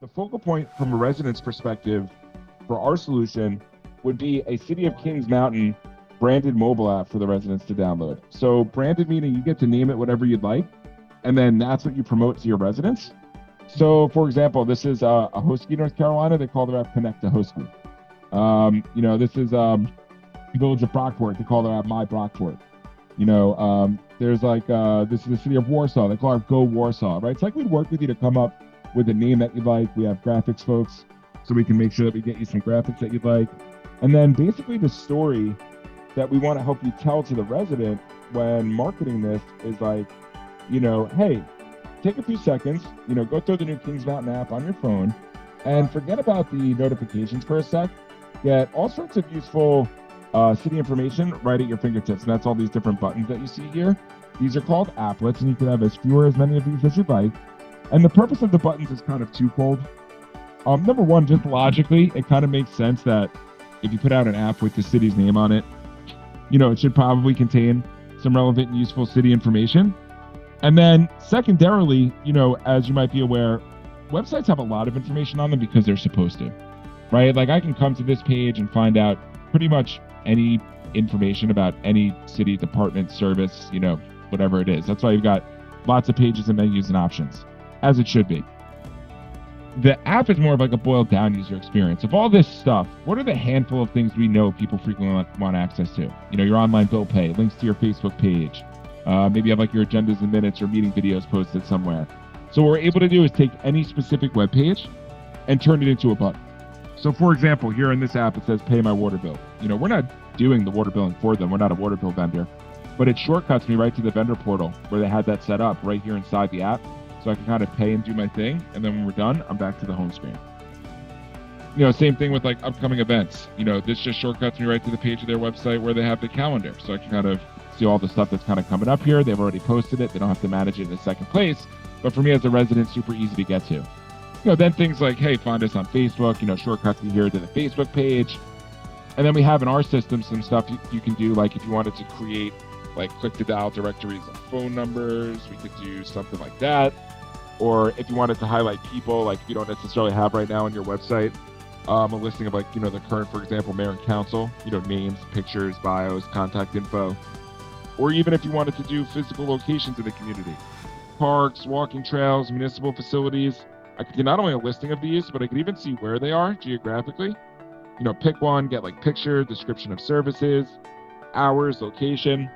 The focal point from a resident's perspective for our solution would be a City of Kings Mountain branded mobile app for the residents to download. So branded meaning you get to name it whatever you'd like, and then that's what you promote to your residents. So, for example, this is a Hoskie, North Carolina. They call their app Connect to Hoskie. This is Village of Brockport. They call their app My Brockport. There's this is the City of Warsaw. They call it Go Warsaw, right? It's like we'd work with you to come up with a name that you'd like. We have graphics folks, so we can make sure that we get you some graphics that you'd like. And then basically the story that we want to help you tell to the resident when marketing this is like, hey, take a few seconds, go through the new Kings Mountain app on your phone and forget about the notifications for a sec. Get all sorts of useful city information right at your fingertips. And that's all these different buttons that you see here. These are called applets, and you can have as many of these as you'd like. And the purpose of the buttons is kind of twofold. Number one, just logically, it kind of makes sense that if you put out an app with the city's name on it, it should probably contain some relevant and useful city information. And then secondarily, as you might be aware, websites have a lot of information on them because they're supposed to, right? Like I can come to this page and find out pretty much any information about any city, department, service, whatever it is. That's why you've got lots of pages and menus and options, as it should be. The app is more of like a boiled down user experience. Of all this stuff, what are the handful of things we know people frequently want access to? Your online bill pay, links to your Facebook page. Maybe you have like your agendas and minutes or meeting videos posted somewhere. So what we're able to do is take any specific web page and turn it into a button. So for example, here in this app, it says pay my water bill. We're not doing the water billing for them. We're not a water bill vendor, but it shortcuts me right to the vendor portal where they had that set up right here inside the app. So I can kind of pay and do my thing. And then when we're done, I'm back to the home screen. Same thing with like upcoming events. This just shortcuts me right to the page of their website where they have the calendar. So I can kind of see all the stuff that's kind of coming up here. They've already posted it. They don't have to manage it in the second place. But for me as a resident, super easy to get to. Then things like, hey, find us on Facebook, shortcuts me here to the Facebook page. And then we have in our system some stuff you can do, like if you wanted to create like click to dial directories of phone numbers, we could do something like that. Or if you wanted to highlight people, like you don't necessarily have right now on your website, a listing of like, the current, for example, mayor and council, names, pictures, bios, contact info. Or even if you wanted to do physical locations in the community, parks, walking trails, municipal facilities. I could do not only a listing of these, but I could even see where they are geographically. Pick one, get like picture, description of services, hours, location.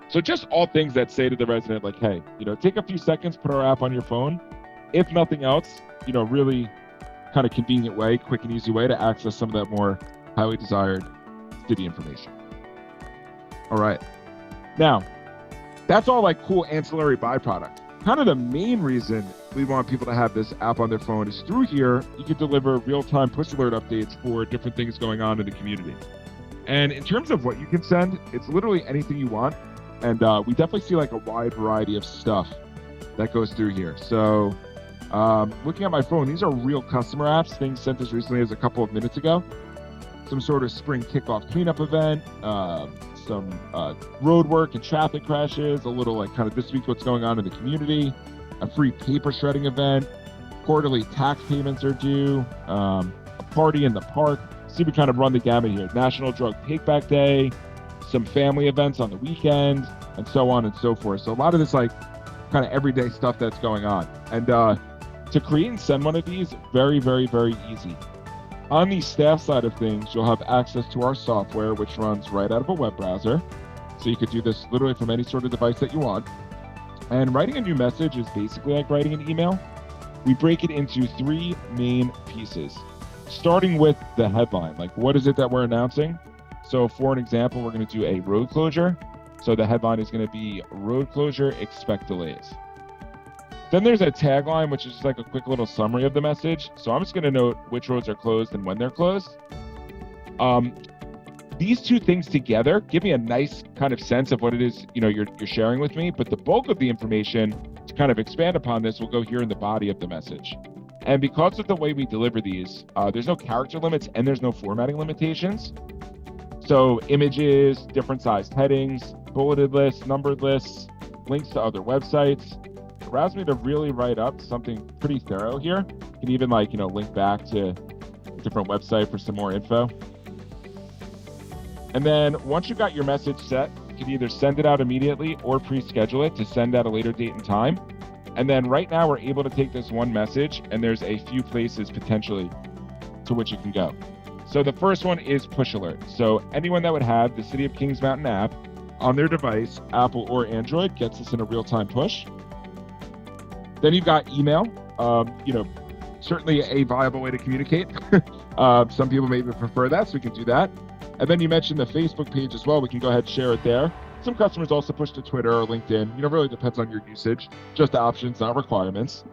So just all things that say to the resident, like, hey, take a few seconds, put our app on your phone. If nothing else, really kind of convenient way, quick and easy way to access some of that more highly desired city information. All right. Now, that's all like cool ancillary byproduct. Kind of the main reason we want people to have this app on their phone is through here, you can deliver real-time push alert updates for different things going on in the community. And in terms of what you can send, it's literally anything you want. And we definitely see like a wide variety of stuff that goes through here. So looking at my phone, these are real customer apps, things sent as recently as a couple of minutes ago. Some sort of spring kickoff cleanup event, some road work and traffic crashes, a little like kind of this week what's going on in the community, a free paper shredding event, quarterly tax payments are due, a party in the park. See, we kind of run the gamut here. National Drug Take Back Day, some family events on the weekend, and so on and so forth. So a lot of this like kind of everyday stuff that's going on. And to create and send one of these, very, very, very easy. On the staff side of things, you'll have access to our software, which runs right out of a web browser. So you could do this literally from any sort of device that you want. And writing a new message is basically like writing an email. We break it into three main pieces, starting with the headline. Like, what is it that we're announcing? So for an example, we're going to do a road closure. So the headline is going to be road closure, expect delays. Then there's a tagline, which is just like a quick little summary of the message. So I'm just going to note which roads are closed and when they're closed. These two things together give me a nice kind of sense of what it is, you're sharing with me. But the bulk of the information to kind of expand upon this will go here in the body of the message. And because of the way we deliver these, there's no character limits and there's no formatting limitations. So images, different sized headings, bulleted lists, numbered lists, links to other websites. It allows me to really write up something pretty thorough here You can even link back to a different website for some more info. And then once you've got your message set, you can either send it out immediately or pre-schedule it to send at a later date and time. And then right now we're able to take this one message, and there's a few places potentially to which it can go. So the first one is push alert. So anyone that would have the City of Kings Mountain app on their device, Apple or Android, gets this in a real-time push. Then you've got email. Certainly a viable way to communicate. Some people maybe prefer that, so we can do that. And then you mentioned the Facebook page as well. We can go ahead and share it there. Some customers also push to Twitter or LinkedIn. Really depends on your usage. Just options, not requirements.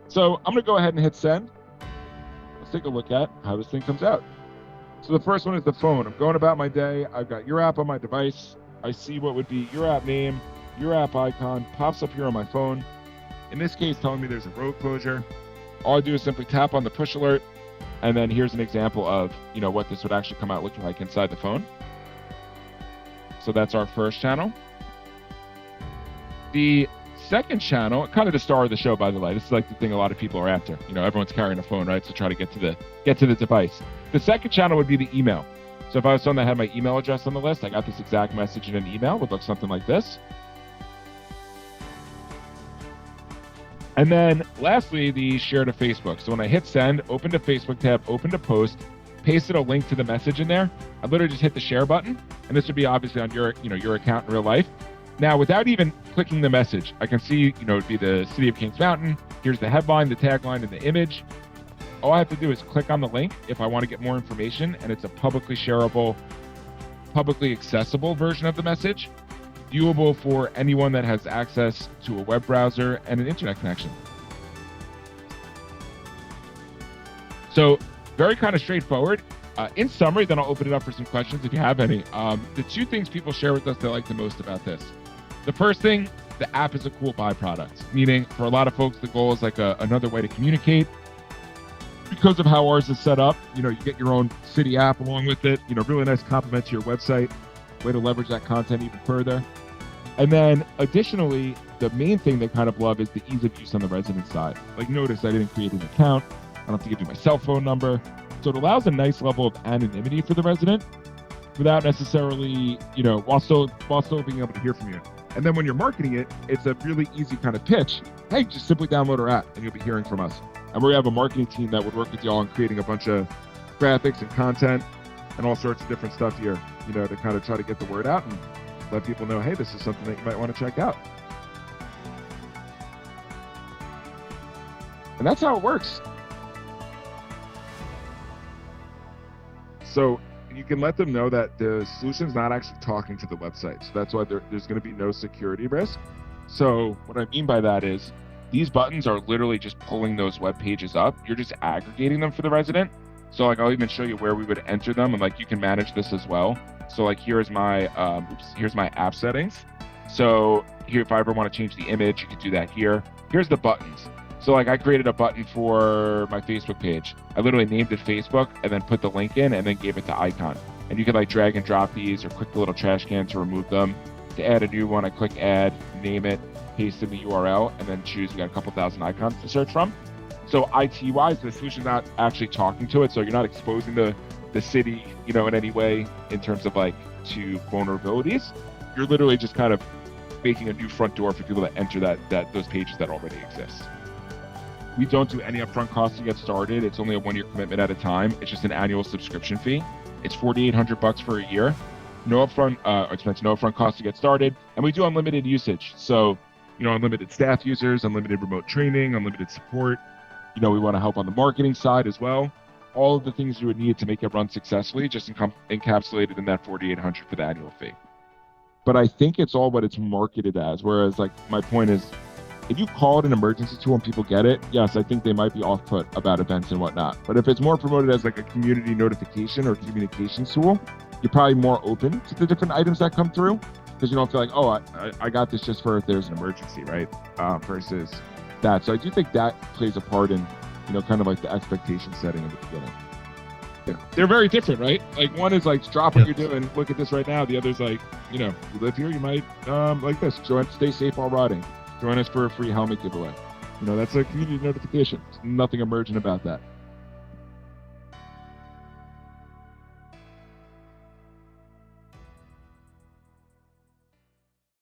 So I'm going to go ahead and hit send. Let's take a look at how this thing comes out. So the first one is the phone. I'm going about my day. I've got your app on my device. I see what would be your app name, your app icon, pops up here on my phone. In this case, telling me there's a road closure. All I do is simply tap on the push alert. And then here's an example of, what this would actually come out looking like inside the phone. So that's our first channel. The second channel, kind of the star of the show, by the way. This is like the thing a lot of people are after. Everyone's carrying a phone, right? So try to get to the device. The second channel would be the email. So if I was someone that had my email address on the list, I got this exact message in an email. It would look something like this. And then lastly, the share to Facebook. So when I hit send, open to Facebook tab, open to post, pasted a link to the message in there, I literally just hit the share button. And this would be obviously on your account in real life. Now, without even clicking the message, I can see, it'd be the City of Kings Mountain. Here's the headline, the tagline, and the image. All I have to do is click on the link if I want to get more information, and it's a publicly shareable, publicly accessible version of the message, viewable for anyone that has access to a web browser and an internet connection. So very kind of straightforward. In summary, then I'll open it up for some questions if you have any. The two things people share with us they like the most about this. The first thing, the app is a cool byproduct, meaning for a lot of folks, the goal is like another way to communicate. Because of how ours is set up, you get your own city app along with it, really nice compliment to your website, way to leverage that content even further. And then additionally, the main thing they kind of love is the ease of use on the resident side. Like notice I didn't create an account. I don't have to give you my cell phone number. So it allows a nice level of anonymity for the resident without necessarily, while still being able to hear from you. And then when you're marketing it, it's a really easy kind of pitch. Hey, just simply download our app and you'll be hearing from us. And we have a marketing team that would work with y'all on creating a bunch of graphics and content and all sorts of different stuff here, to kind of try to get the word out and let people know, hey, this is something that you might want to check out. And that's how it works. So you can let them know that the solution's not actually talking to the website. So that's why there's going to be no security risk. So what I mean by that is these buttons are literally just pulling those web pages up. You're just aggregating them for the resident. So I'll even show you where we would enter them, and you can manage this as well. So here's my app settings. So here, if I ever want to change the image, you can do that here. Here's the buttons. So I created a button for my Facebook page. I literally named it Facebook and then put the link in and then gave it the icon. And you can drag and drop these or click the little trash can to remove them. To add a new one, I click add, name it, paste in the URL, and then choose. We got a couple thousand icons to search from. So IT-wise, the solution's not actually talking to it. So you're not exposing the city, in any way in terms of to vulnerabilities. You're literally just kind of making a new front door for people to enter those pages that already exist. We don't do any upfront costs to get started. It's only a 1-year commitment at a time. It's just an annual subscription fee. It's $4,800 for a year. No upfront expense, no upfront cost to get started. And we do unlimited usage. So, unlimited staff users, unlimited remote training, unlimited support. We want to help on the marketing side as well. All of the things you would need to make it run successfully, just encapsulated in that $4,800 for the annual fee. But I think it's all what it's marketed as. Whereas my point is, if you call it an emergency tool and people get it, yes, I think they might be off-put about events and whatnot. But if it's more promoted as a community notification or communications tool, you're probably more open to the different items that come through because you don't feel I got this just for if there's an emergency, right? Versus that. So I do think that plays a part in, kind of the expectation setting in the beginning. Yeah. They're very different, right? One is drop what you're doing, look at this right now. The other's you live here, you might like this. Stay safe while riding. Join us for a free helmet giveaway. That's a community notification. There's nothing emergent about that.